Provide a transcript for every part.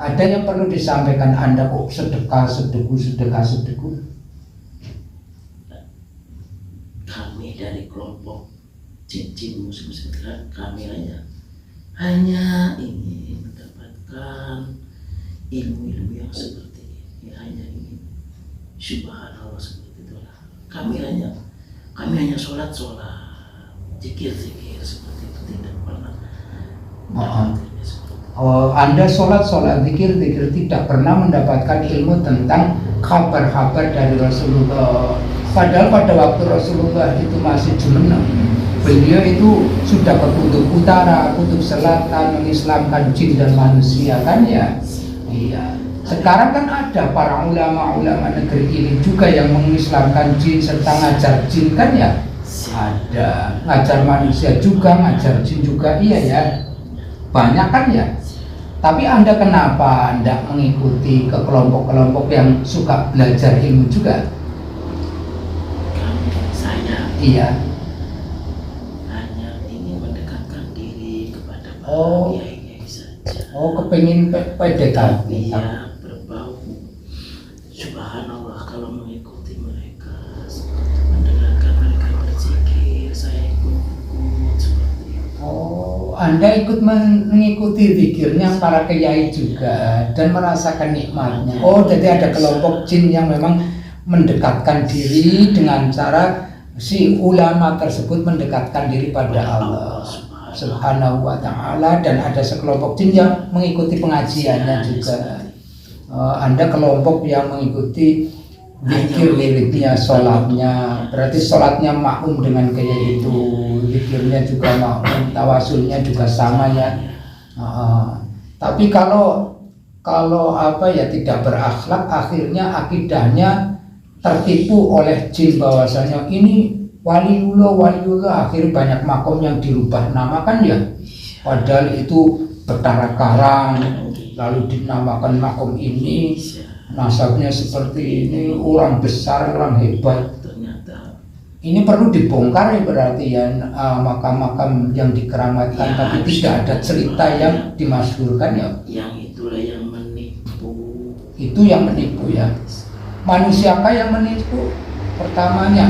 Ada yang perlu disampaikan Anda kok sedekah sedekah. Kami dari kelompok jin musuh kami hanya ingin mendapatkan ilmu yang seperti ini, hanya ingin subhanallah seperti itulah. Kami hanya sholat, zikir seperti itu, tidak pernah. Anda sholat, zikir, tidak pernah mendapatkan ilmu tentang kabar-kabar dari Rasulullah. Padahal pada waktu Rasulullah itu masih jumeneng, beliau itu sudah ke kutub utara, kutub selatan, mengislamkan jin dan manusia kan ya. Iya. Sekarang kan ada para ulama negeri ini juga yang mengislamkan jin serta ngajar jin kan ya. Ada ngajar manusia juga, ngajar jin juga, iya ya. Banyak kan ya. Tapi Anda kenapa Anda mengikuti ke kelompok-kelompok yang suka belajar ilmu juga? Saya iya. Hanya ingin mendekatkan diri kepada para kiai saja. Kepengin PDKT. Iya, berbau. Subhanallah, kalau mengikuti mereka, mendengarkan mereka berzikir, saya ikut seperti itu. Anda ikut mengikuti zikirnya para kiai juga dan merasakan nikmatnya. Jadi ada kelompok jin yang memang mendekatkan diri dengan cara si ulama tersebut mendekatkan diri pada Allah Subhanahu wa ta'ala, dan ada sekelompok jin yang mengikuti pengajiannya juga. Anda kelompok yang mengikuti zikir liriknya, sholatnya, berarti sholatnya makmum dengan gaya itu, zikirnya juga makmum, tawasulnya juga sama ya. Tapi kalau tidak berakhlak, akhirnya akidahnya tertipu oleh jin bahwasanya ini waliullah, akhirnya banyak makom yang dirubah nama kan ya. Padahal itu Betara Karang, lalu dinamakan makom ini. Nasabnya seperti ini, orang besar, orang hebat. Ternyata ini perlu dibongkar ya, berarti ya, makam-makam yang dikeramatkan ya, tapi tidak ada cerita yang dimasyhurkan ya. Yang itulah yang menipu. Itu yang menipu ya. Manusiakah yang menipu? Pertamanya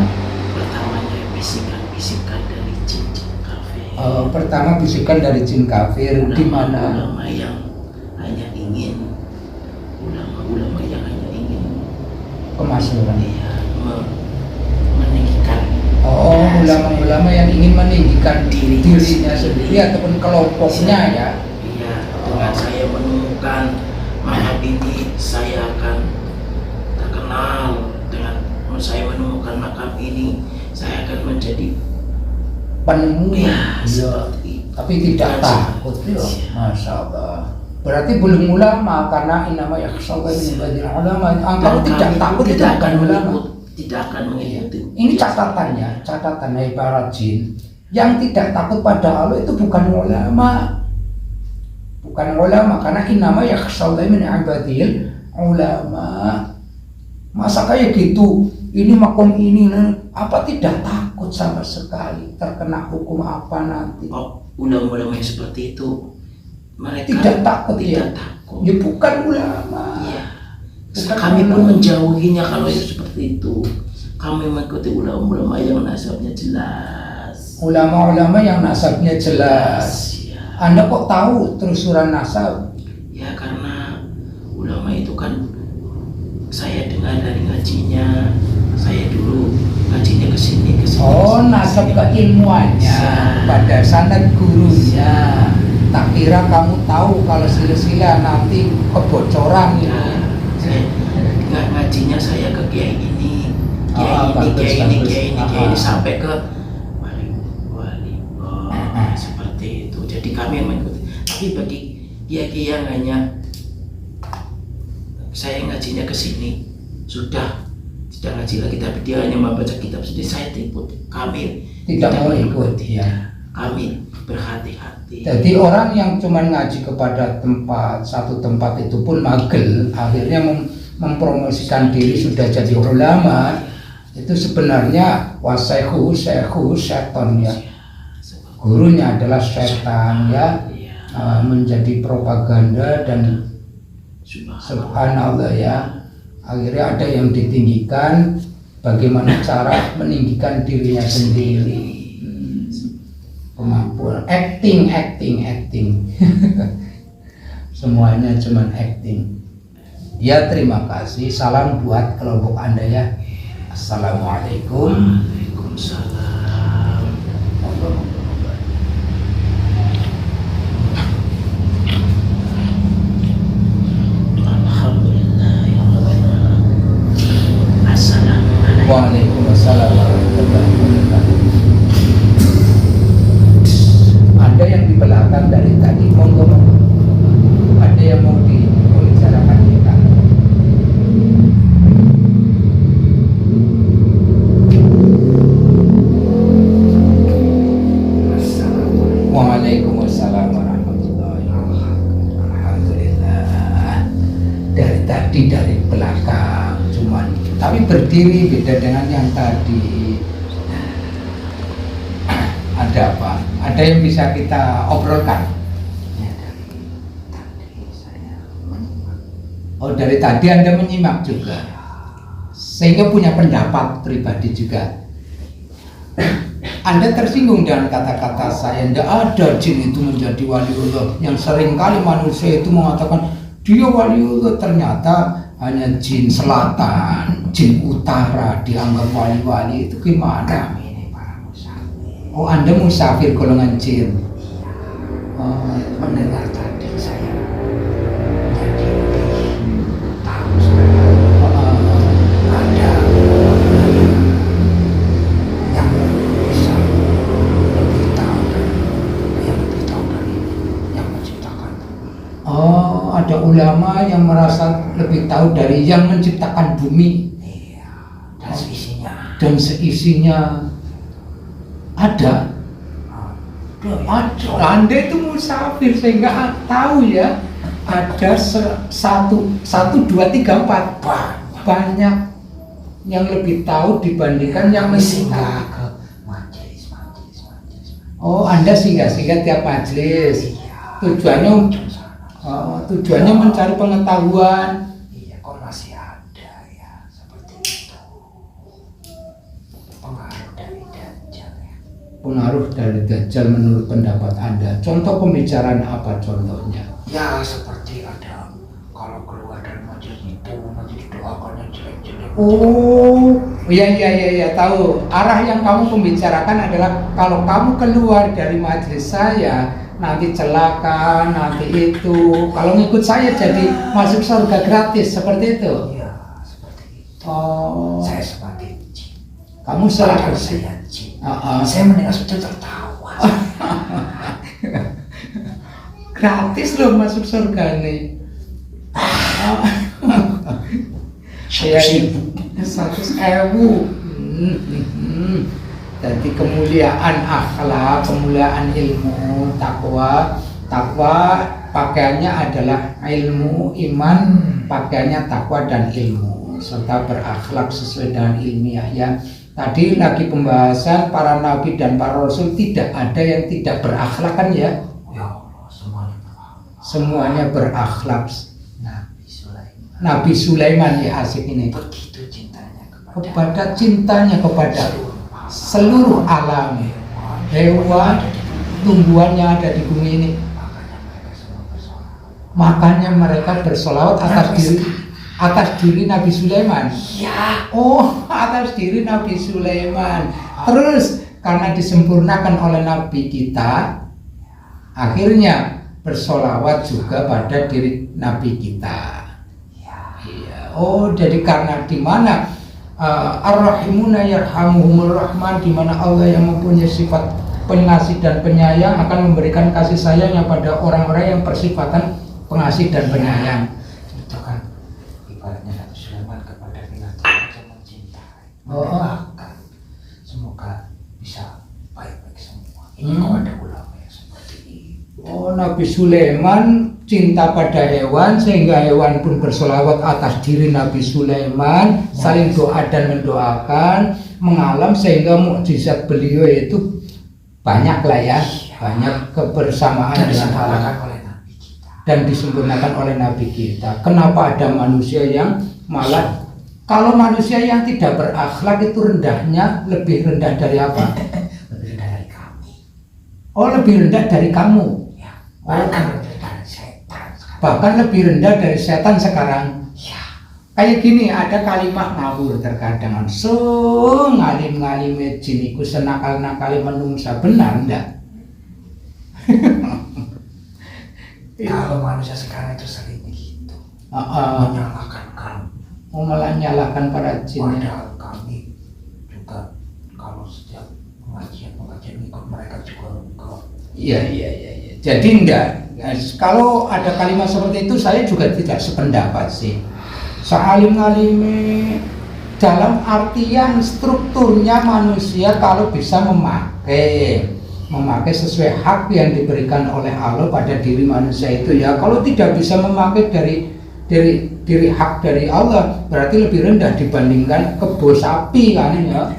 bisikan dari jin kafir. Pertama bisikan dari jin kafir, di mana ulama yang hanya ingin kemasyhuran. Iya, meninggikan. Ulama-ulama yang ingin meninggikan dirinya sendiri ataupun kelompoknya ya. Iya, dengan saya menemukan makam ini, saya akan terkenal. Dengan saya menemukan makam ini, saya akan menjadi penemu. Ya, tapi tidak takut ya. Masya Allah. Berarti belum ulama, karena inama yakhshaw min ibadil ulama. Kalau tidak takut itu bukan ulama. Tidak akan mengikuti. Ini catatannya, catatan para jin yang tidak takut pada Allah itu bukan ulama. Bukan ulama, karena inama yakhshaw min ibadil ulama. Masa kayak gitu? Ini makom ini, apa tidak takut sama sekali terkena hukum apa nanti? Ulama-ulama yang seperti itu, mereka tidak takut ya. Ya bukan ulama. Iya. Kami pun menjauhinya kalau itu seperti itu. Kami mengikuti ulama-ulama yang nasabnya jelas. Ulama-ulama yang nasabnya jelas. Ya. Anda kok tahu terusuran nasab? Ya karena ulama itu kan saya dengar dari ngajinya. Saya dulu ngajinya kesini. Nasab keilmuannya pada sanad gurunya. Tak kira kamu tahu kalau silsilah nanti kebocoran ya. Ngajinya saya ke kiai ini, kiai ini sampai ke wali. Seperti itu. Jadi kami yang mengikuti. Tapi bagi kiai yang hanya saya ngajinya ke sini sudah tidak ngaji lagi, tapi dia hanya membaca kitab sendiri, saya tipu. Kami tidak mau ikut ya. Kami berhati-hati. Jadi orang yang cuma ngaji kepada satu tempat itu pun magel, akhirnya mempromosikan diri sudah jadi ulama, itu sebenarnya wasaihu seton ya. gurunya adalah setan ya, menjadi propaganda dan subhanallah ya, akhirnya ada yang ditinggikan. Bagaimana cara meninggikan dirinya sendiri, kemampuan acting semuanya cuman acting ya. Terima kasih, salam buat kelompok Anda ya. Assalamualaikum. Waalaikumsalam. Waalaikumsalam warahmatullahi wabarakatuh. Ada yang di belakang dari tadi, monggo. Ada yang mau dibicarakan kita? Waalaikumsalam warahmatullahi wabarakatuh. Alhamdulillah. Dari tadi dari belakang cuman, tapi berdiri beda dengan yang tadi. Ada apa? Ada yang bisa kita obrolkan? Oh, dari tadi Anda menyimak juga, sehingga punya pendapat pribadi juga. Anda tersinggung dengan kata-kata saya, tidak ada jin itu menjadi waliullah. Yang seringkali manusia itu mengatakan dia waliullah, ternyata hanya jin selatan, jin utara dianggap wali-wali. Itu gimana? Oh, Anda musafir golongan jin. Mendengar tadi saya jadi tahu sekarang ada yang bisa lebih tahu dari yang menciptakan. Oh, ada ulama yang merasa lebih tahu dari yang menciptakan bumi. Iya, dan seisinya. Dan seisinya ada. Ada. Anda itu musafir sehingga tahu ya. Ada 1, 2, 3, 4 banyak yang lebih tahu dibandingkan yang singgah menciptakan. ke majelis. Oh, Anda singgah tiap majelis. Iya. Tujuannya mencari pengetahuan. Iya, kok masih ada ya seperti itu. Pengaruh dari Dajjal ya. Pengaruh dari Dajjal menurut pendapat Anda. Contoh pembicaraan apa contohnya? Ya seperti ada kalau keluar dari majelis itu nanti didoakan yang jelek-jelek. Oh, iya, tahu. Arah yang kamu pembicarakan adalah kalau kamu keluar dari majelis saya nanti celaka, nanti itu. Kalau ngikut saya jadi masuk surga gratis, seperti itu. Iya, seperti itu. Oh, Saya sebagai jin. kamu selalu Saya jin. Ah. Saya mendengar sudah tertawa. gratis loh masuk surga nih. 100.000. 100.000. Jadi kemuliaan akhlak, kemuliaan ilmu, takwa pakaiannya adalah ilmu, iman pakaiannya takwa dan ilmu, serta berakhlak sesuai dengan ilmiah ya. Tadi lagi pembahasan para nabi dan para rasul, tidak ada yang tidak berakhlak kan ya? Ya Allah, semuanya berakhlak. Semuanya berakhlak. Nabi Nabi Sulaiman Sulaiman ya, asik ini. begitu cintanya Cintanya kepada seluruh alam, hewan, tumbuhan yang ada di bumi ini. Makanya mereka bersolawat atas diri Nabi Sulaiman. Ya. Oh, atas diri Nabi Sulaiman. Terus karena disempurnakan oleh Nabi kita, akhirnya bersolawat juga pada diri Nabi kita. Iya. Oh, jadi karena di mana Ar-Rahimuna yarhamuhumur Rahman, di mana Allah yang mempunyai sifat pengasih dan penyayang akan memberikan kasih sayangnya pada orang-orang yang bersifatan pengasih dan penyayang. Itu kan ibaratnya Nabi Sulaiman kepada binatang yang mencintai, mendoakan semoga bisa baik-baik semua. Ini kok ada ulama yang seperti itu. Oh, Nabi Sulaiman cinta pada hewan sehingga hewan pun bersolawat atas diri Nabi Sulaiman, saling doa dan mendoakan, mengalam sehingga mukjizat beliau itu banyak lah ya, banyak kebersamaan Dan dengan Allah disempurnakan oleh Nabi kita. dan disempurnakan oleh Nabi kita. Kenapa ada manusia yang malah, kalau manusia yang tidak berakhlak itu rendahnya lebih rendah dari apa? Lebih rendah dari kami. Oh, lebih rendah dari kamu. Ya, bahkan lebih rendah dari setan sekarang. Bahkan lebih rendah dari setan sekarang. Ya, Kayak gini, ada kalimat ngawur terkadang. So, ngalim-ngalim jin iku senakal-nakali menungsa, benar enggak? kalau manusia sekarang itu sering begitu, Heeh. menyalahkan kami. Malah nyalahkan para jin. Padahal kami juga kalau setiap pengajian ikut mereka juga enggak. Iya. Jadi enggak. Kalau ada kalimat seperti itu, saya juga tidak sependapat sih. Sealim-alime dalam artian strukturnya manusia kalau bisa memakai sesuai hak yang diberikan oleh Allah pada diri manusia itu ya. Kalau tidak bisa memakai dari hak dari Allah, berarti lebih rendah dibandingkan kebo sapi kan ya.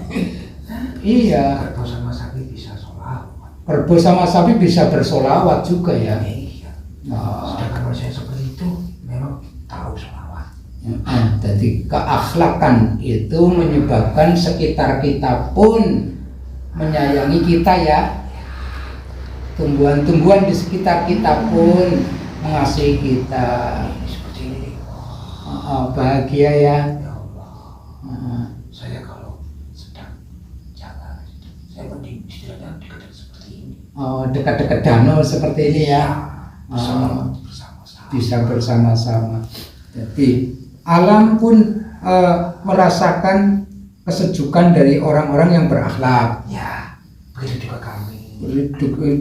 Iya. Kerbau sama sapi bisa sholawat. Kerbau sama sapi bisa bersolawat juga ya. Iya. Nah, Sedangkan manusia seperti itu memang tahu sholawat. jadi keakhlakan itu menyebabkan sekitar kita pun menyayangi kita ya. Tumbuhan-tumbuhan di sekitar kita pun mengasihi kita. Seperti ini. Bahagia ya. Ya Allah. Saya kalau sedang jalan, saya mending istilahnya dekat seperti ini. Dekat-dekat danau seperti ini ya. Bersama-sama. Bisa bersama-sama. Jadi alam pun merasakan kesejukan dari orang-orang yang berakhlak. Ya, begitu juga kami.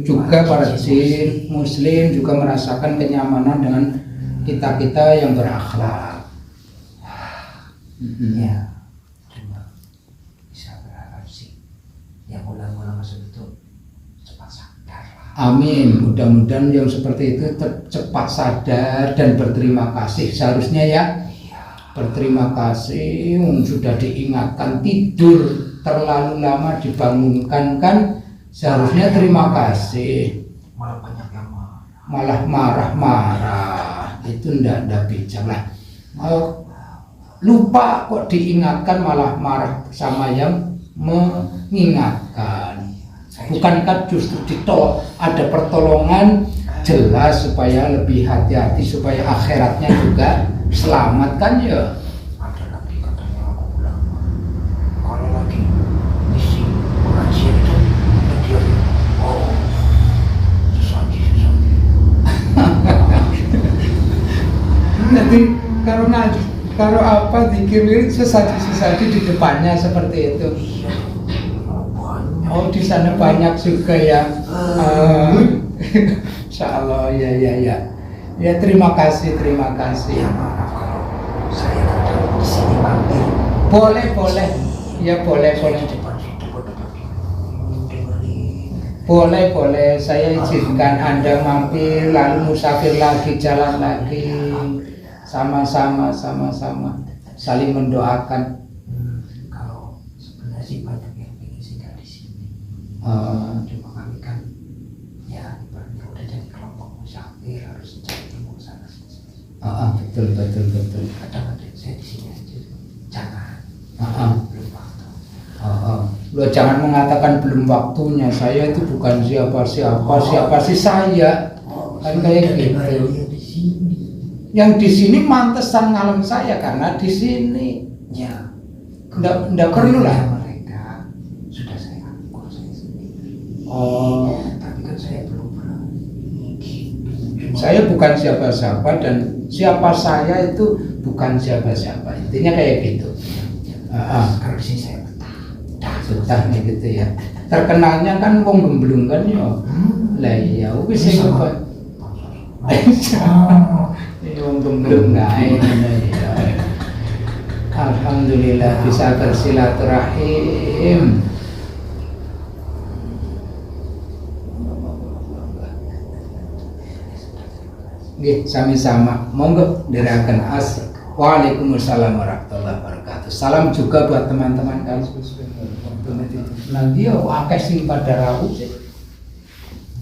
Juga para jin muslim juga merasakan kenyamanan dengan kita-kita yang berakhlak. Ya, cuma bisa berharap sih yang ulang-ulang masuk itu cepat sadar lah. Amin. Mudah-mudahan yang seperti itu cepat sadar dan berterima kasih seharusnya ya. Berterima kasih, sudah diingatkan tidur terlalu lama dibangunkan kan seharusnya terima kasih. Malah banyak yang Malah marah-marah, itu ndak bijak lah. Lupa kok diingatkan malah marah sama yang mengingatkan. Bukankah justru ada pertolongan jelas supaya lebih hati-hati, supaya akhiratnya juga selamat kan ya. Ada lagi katanya aku bilang, kalau lagi misi pengajian itu dia sesaji. Nanti kalau apa dikir sesaji di depannya seperti itu. Oh, di sana banyak juga ya. Insyaallah ya. Ya terima kasih. Ya maaf kalau saya kadang di sini mampir. Boleh. Ya boleh. Depan situ Boleh. Saya izinkan Anda mampir lalu musafir lagi, jalan lagi. Sama-sama saling mendoakan. Kalau sebenarnya sih banyak yang pengen singgah di sini. Cuma kami kan ya ibaratnya udah jadi kelompok musafir harus cari ilmu sana sini. Betul. Kadang ada saya di sini aja jangan belum waktu. Lo jangan mengatakan belum waktunya. Saya itu bukan siapa sih saya. Kan kayak gitu. Di sini. Yang di sini mantesan ngalem saya karena di sini. Ya. Nggak perlu lah. Mereka sudah saya akur saya sendiri. Tapi kan saya belum berani gitu. Saya bukan siapa-siapa dan siapa saya itu bukan siapa-siapa. Intinya kayak gitu. Kalau di sini saya Betahnya gitu ya. Terkenalnya kan wong gemblung kan ya. Lah iya wis sing kok. Wong gemblung kae ngono ya. Alhamdulillah bisa bersilaturahim. Nggih, sami-sama. Monggo ndherekaken as. Waalaikumsalam warahmatullahi wabarakatuh. Salam juga buat teman-teman kalian. Nanti yo akeh sing pada rawuh.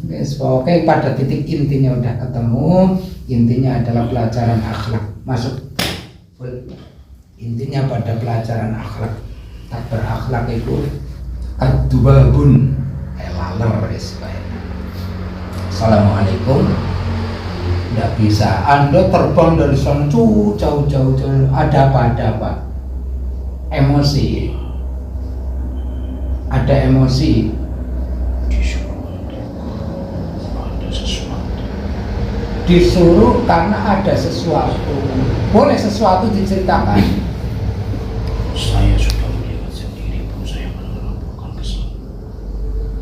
Yes, oke, pada titik intinya udah ketemu. Intinya adalah pelajaran akhlak. Masuk. Intinya pada pelajaran akhlak. Tak berakhlak itu kadubabun laler wis. Assalamualaikum. Tidak bisa. Anda terbang dari sana jauh. Ada apa? Emosi. Ada emosi. Disuruh karena ada sesuatu. Boleh sesuatu diceritakan? Saya sudah melihat sendiri pun saya akan melaporkan ke sana.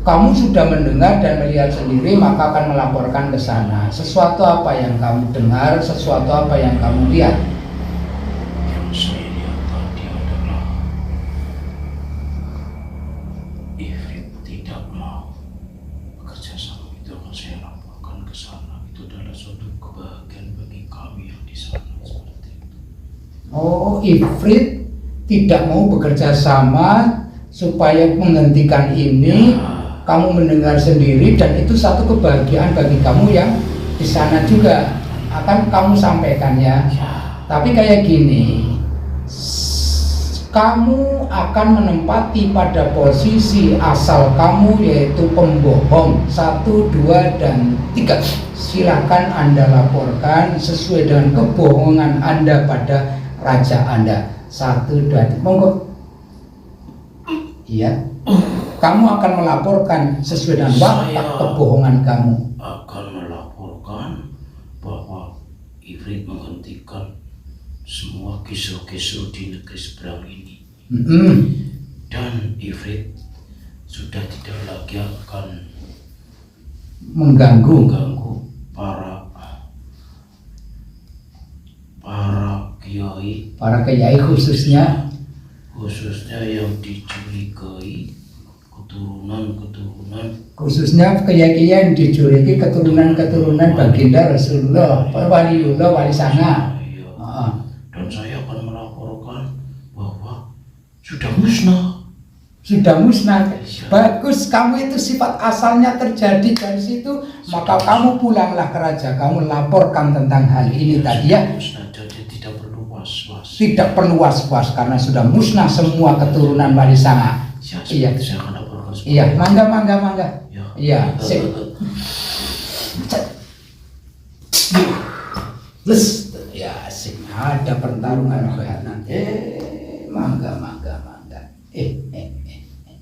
Kamu sudah mendengar dan melihat sendiri maka akan melaporkan ke sana. Sesuatu apa yang kamu dengar, sesuatu apa yang kamu lihat? Yang saya lihat tadi adalah Ifrit tidak mau bekerja sama. Itu akan saya laporkan ke sana. Itu adalah suatu kebahagiaan bagi kami yang di sana seperti itu. Oh, Ifrit tidak mau bekerja sama supaya menghentikan ini. Kamu mendengar sendiri dan itu satu kebahagiaan bagi kamu yang di sana juga akan kamu sampaikan ya. Tapi kayak gini, kamu akan menempati pada posisi asal kamu yaitu pembohong 1, 2, dan 3. Silakan Anda laporkan sesuai dengan kebohongan Anda pada raja Anda. 1, 2, 3. Monggo. Iya. Kamu akan melaporkan sesuai dengan watak kebohongan kamu. Akan melaporkan bahwa Ifrit menghentikan semua kisah-kisah di negeri seberang ini. Dan Ifrit sudah tidak lagi akan mengganggu para kiai khususnya yang dicurigai khususnya kiai-kiai yang dicurigai keturunan baginda Rasulullah, waliullah, wali sana. Dan saya akan melaporkan bahwa sudah musnah. Bagus, kamu itu sifat asalnya terjadi dari situ, maka kamu pulanglah ke raja, kamu laporkan tentang hal ini tadi ya. Jadi tidak perlu was-was. Tidak perlu was-was karena sudah musnah semua keturunan wali sana. Iya. Saya akan laporkan. Iya, mangga. Iya, sip. Ya, sip. Ada pertarungan nanti. Mangga.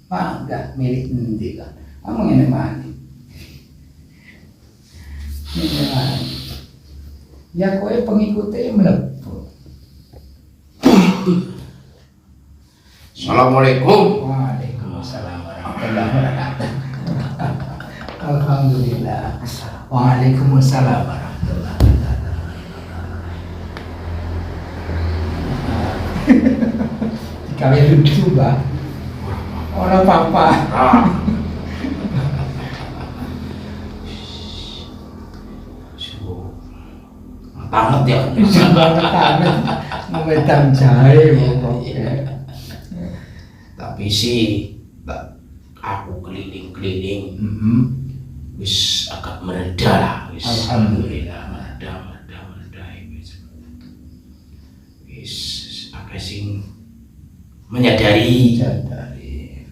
Mangga milik nanti kan. Kamu ngene mani. Ya kowe pengikutnya mlebu. Assalamualaikum. Waalaikumsalam warahmatullahi wabarakatuh. Alhamdulillah. Waalaikumsalam warahmatullahi wabarakatuh. Kalian lucu, Pak. Orang apa-apa. Banget ya. Memedam jahe pokoknya. Tapi sih aku keliling-keliling wis agak mereda lah wis. Alhamdulillah mereda wis agak sing menyadari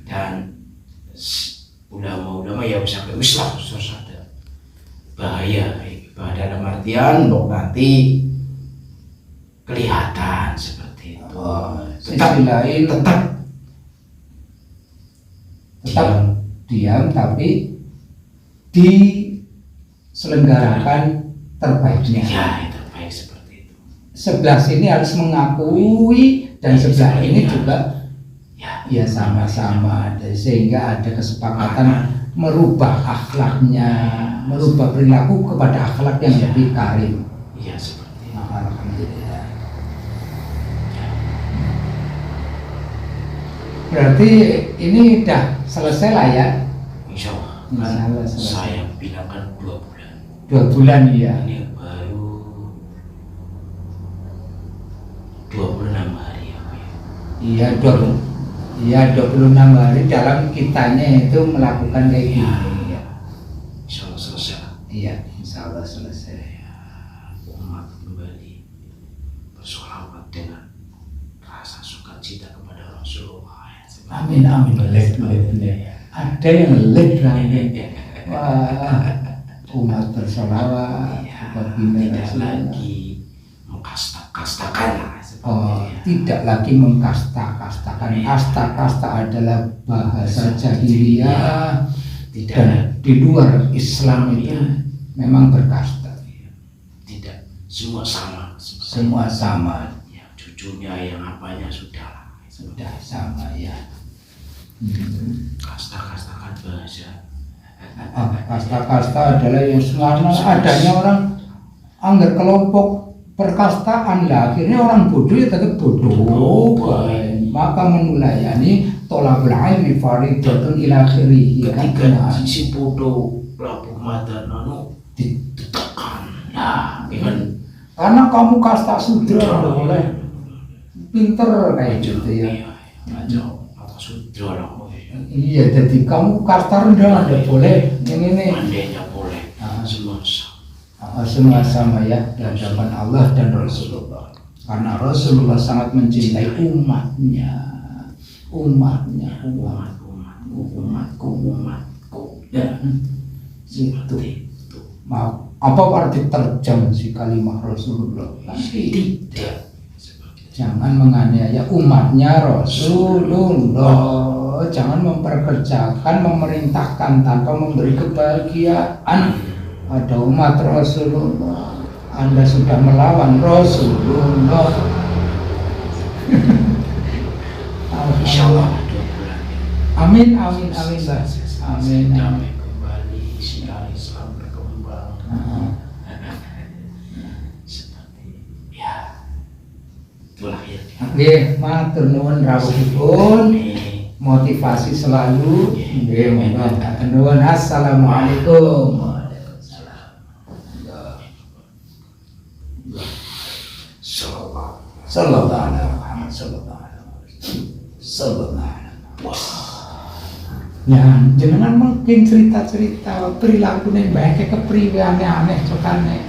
dan ulama-ulama ya wis lah ada bahaya dalam artian nanti kelihatan seperti itu. Tetap diam tapi diselenggarakan terbaiknya. Ya, terbaik seperti itu. Sebelah sini harus mengakui dan sebelah ini juga ya sama-sama, sehingga ada kesepakatan merubah akhlaknya, merubah perilaku kepada akhlak yang lebih karim. Iya, seperti itu. Alhamdulillah. Berarti ini udah selesai lah ya? Insya Allah. Insya Allah selesai. Saya bilangkan 2 bulan. 2 bulan ya. Ini baru 26 hari ya. Iya, 26 hari dalam kitanya itu melakukan kayak gini. Insya Allah Iya, insya Allah selesai. Umat kembali bersolawat dengan rasa sukacita kepada Rasulullah. Amin amin. Led. Ada yang led lagi. Wah, umat bersolawat baginda Tidak Rasulullah. lagi mengkasta-kastakan lah Oh, seperti tidak lagi mengkasta-kastakan. Kasta adalah bahasa jahiliyah. tidak Dan di luar Islam itu memang berkasta. tidak semua sama Semua sama, ya, cucunya yang apanya sudah sudah sama ya. kasta-kastakan bahasa Kasta-kasta adalah yang sekarang adanya orang anggar kelompok perkastaan lah, akhirnya orang bodoh ya tetap bodoh. Maka menulayani tolabul ilmi faridatun ila akhirih ya kan. ketika si bodoh labuh mata ditekan nah kan Karena kamu kasta sudra nggak boleh pinter kayak gitu ya. jauh mata sudra lah Iya, jadi kamu kasta rendah nggak boleh yang ini. mandainya boleh semua Semua sama ya di hadapan Allah dan Rasulullah. Karena Rasulullah sangat mencintai umatnya. umatku Ya, seperti itu. Mau apa arti terjang si kalimat Rasulullah? tidak Jangan menganiaya umatnya Rasulullah. Jangan memperkerjakan, memerintahkan tanpa memberi kebahagiaan. Ada umat Rasulullah, Anda sudah melawan Rasulullah. insya Allah 2 bulan Amin amin amin Mbak. Amin. damai kembali sinar Islam berkembang seperti ya itulah ya Nggih, matur nuwun rawuhipun. Motivasi selalu. Nggih, monggo. Matur nuwun. Assalamualaikum. Sallallahu alaihi Muhammad sallallahu alaihi. Ya, jenengan mungkin cerita-cerita perilakunya baik kepriwe aneh-aneh cokane.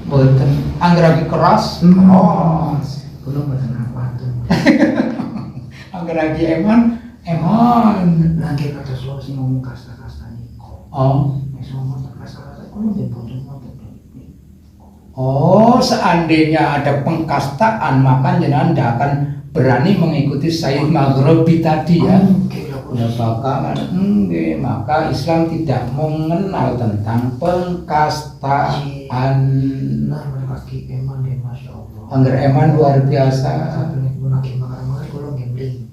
Mboten angger keras. Kulo mboten apa tuh. Angger lagi emon. Lagi kata suara sing ngomong kasta-kasta niko. Oh. Nek ngomong kasta-kasta kulo nggih boten ngoten. Oh, seandainya ada pengkastaan, maka jenengan tidak akan berani mengikuti Sayyid Maghribi tadi ya. Ya bakalan maka Islam tidak mengenal tentang pengkastaan. Nah, kaki eman deh, masya Allah. Angger eman luar biasa. Sampai lagi makan kulo gambling.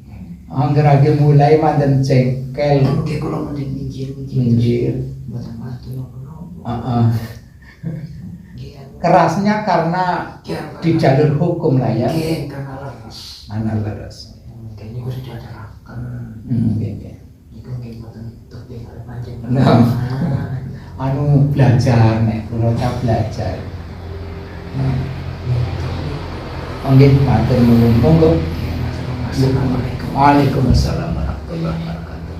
Angger lagi mulai mandan jengkel. Oke, kulo mending Minjir. Mboten mati kulo. Kerasnya karena di jalur hukum lah ya. Oke, karena leres. Mana leres. Kayaknya gue sudah ajarkan. Oke. Itu mungkin buatan topik ada panjang. Anu belajar nek kula belajar. Nggih, matur nuwun. Monggo. Assalamualaikum. Waalaikumsalam warahmatullahi wabarakatuh.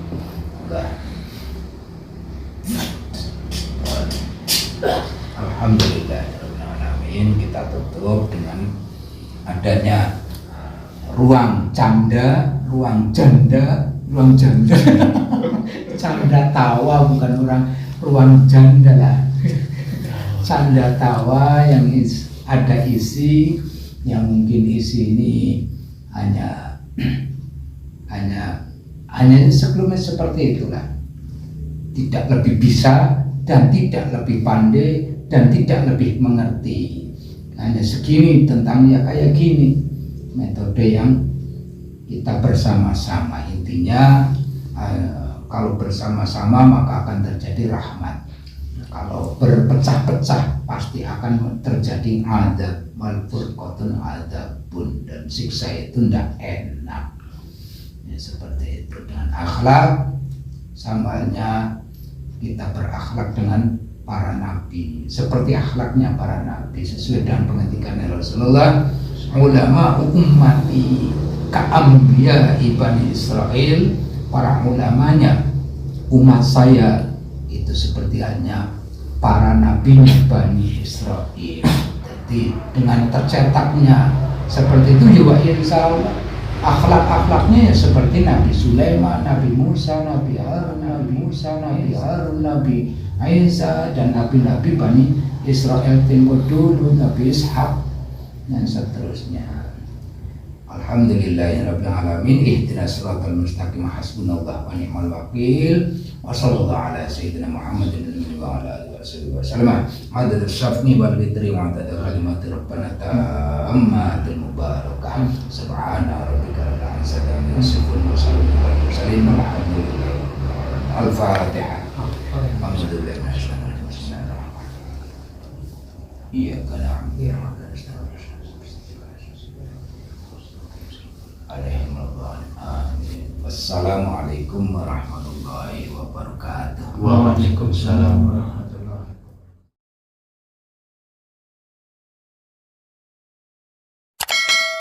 Alhamdulillah. Kita tutup dengan adanya ruang janda. Canda tawa bukan ruang janda lah. Canda tawa yang ada isi yang mungkin isi ini hanya sebelumnya seperti itulah. Tidak lebih bisa dan tidak lebih pandai dan tidak lebih mengerti. Hanya segini tentang ya kayak gini metode yang kita bersama-sama. Intinya kalau bersama-sama maka akan terjadi rahmat. Kalau berpecah-pecah pasti akan terjadi adab, wal furqatun adabun, dan siksa itu tidak enak. Ya, seperti itu. Dengan akhlak sama halnya kita berakhlak dengan para nabi, seperti akhlaknya para nabi sesuai dengan pengertian Rasulullah. Ulama ummati ka'ambiya Bani Israel, para ulamanya umat saya itu seperti halnya para nabi Bani Israil. Jadi dengan tercetaknya seperti itu juga insya Allah akhlak-akhlaknya ya seperti Nabi Sulaiman, Nabi Musa, Nabi Harun, Nabi Isa dan nabi-nabi Bani Israel tempo dulu, Nabi Ishak dan seterusnya. Alhamdulillahirabbil alamin, ihdinas siratal mustaqim, hasbunallahu wa ni'mal wakil, wa sallallahu ala sayyidina Muhammadin wa ala alihi wasallam. Madad syafni wal fitri wa ta'ala kalimati rabbana ta'ammatul mubarakah. Subhana rabbika rabbil izzati amma yasifun wa salamun alal mursalin walhamdulillah. Al-Fatihah. Alhamdulillah. Iya kana Assalamualaikum warahmatullahi wabarakatuh. Waalaikumsalam.